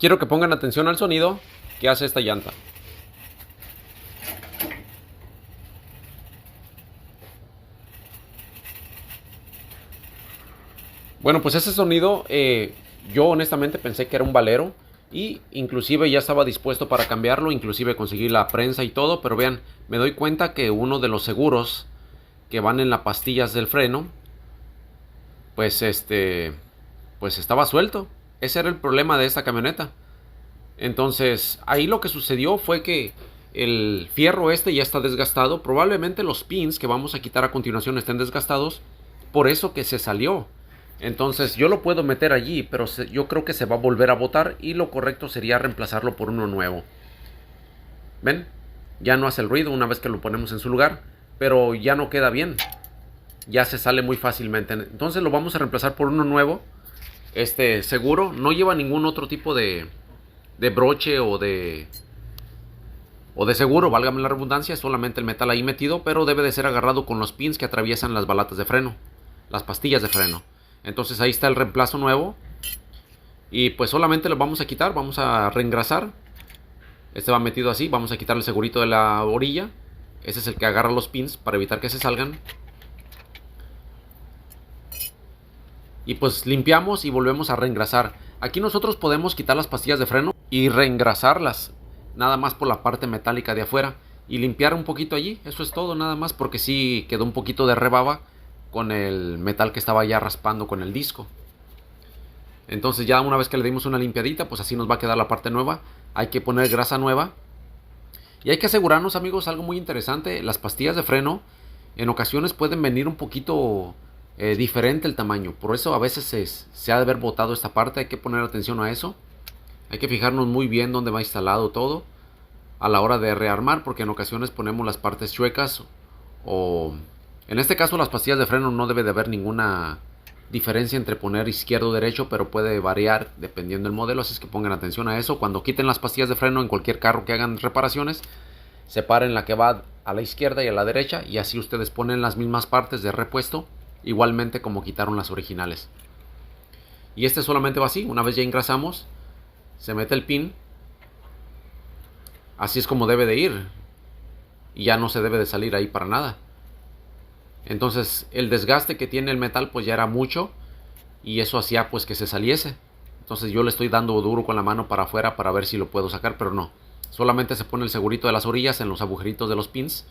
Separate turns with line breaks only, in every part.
Quiero que pongan atención al sonido que hace esta llanta. Bueno, pues ese sonido yo honestamente pensé que era un valero y inclusive ya estaba dispuesto para cambiarlo, inclusive conseguí la prensa y todo, pero vean, me doy cuenta que uno de los seguros que van en las pastillas del freno, pues pues estaba suelto. Ese era el problema de esta camioneta. Entonces, ahí lo que sucedió fue que el fierro este ya está desgastado. Probablemente los pins que vamos a quitar a continuación estén desgastados. Por eso que se salió. Entonces, yo lo puedo meter allí, pero yo creo que se va a volver a botar. Y lo correcto sería reemplazarlo por uno nuevo. ¿Ven? Ya no hace el ruido una vez que lo ponemos en su lugar. Pero ya no queda bien. Ya se sale muy fácilmente. Entonces lo vamos a reemplazar por uno nuevo. Este seguro no lleva ningún otro tipo de broche o de seguro, válgame la redundancia, solamente el metal ahí metido, pero debe de ser agarrado con los pins que atraviesan las balatas de freno, las pastillas de freno. Entonces ahí está el reemplazo nuevo y pues solamente lo vamos a quitar, vamos a reengrasar. Este va metido así, vamos a quitar el segurito de la orilla. Ese es el que agarra los pins para evitar que se salgan. Y pues limpiamos y volvemos a reengrasar. Aquí nosotros podemos quitar las pastillas de freno y reengrasarlas, nada más por la parte metálica de afuera, y limpiar un poquito allí, eso es todo nada más, porque sí quedó un poquito de rebaba con el metal que estaba ya raspando con el disco. Entonces ya una vez que le dimos una limpiadita, pues así nos va a quedar la parte nueva. Hay que poner grasa nueva y hay que asegurarnos, amigos, algo muy interesante: las pastillas de freno en ocasiones pueden venir un poquito diferente el tamaño, por eso a veces se ha de haber botado esta parte. Hay que poner atención a eso. Hay que fijarnos muy bien dónde va instalado todo a la hora de rearmar, porque en ocasiones ponemos las partes chuecas, o en este caso las pastillas de freno no debe de haber ninguna diferencia entre poner izquierdo o derecho, pero puede variar dependiendo del modelo, así es que pongan atención a eso. Cuando quiten las pastillas de freno en cualquier carro que hagan reparaciones, separen la que va a la izquierda y a la derecha, y así ustedes ponen las mismas partes de repuesto, igualmente como quitaron las originales. Y este solamente va así, una vez ya engrasamos, se mete el pin, así es como debe de ir, y ya no se debe de salir ahí para nada. Entonces el desgaste que tiene el metal pues ya era mucho, y eso hacía pues que se saliese. Entonces yo le estoy dando duro con la mano para afuera para ver si lo puedo sacar, pero no. Solamente se pone el segurito de las orillas en los agujeritos de los pins,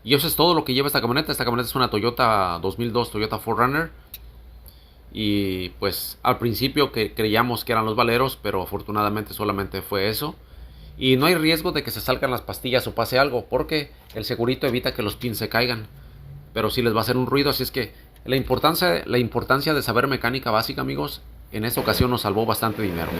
y eso es todo lo que lleva esta camioneta. Esta camioneta es una Toyota 2002, Toyota 4Runner. Y pues al principio que creíamos que eran los valeros, pero afortunadamente solamente fue eso. Y no hay riesgo de que se salgan las pastillas o pase algo, porque el segurito evita que los pins se caigan. Pero sí les va a hacer un ruido, así es que la importancia de saber mecánica básica, amigos, en esta ocasión nos salvó bastante dinero.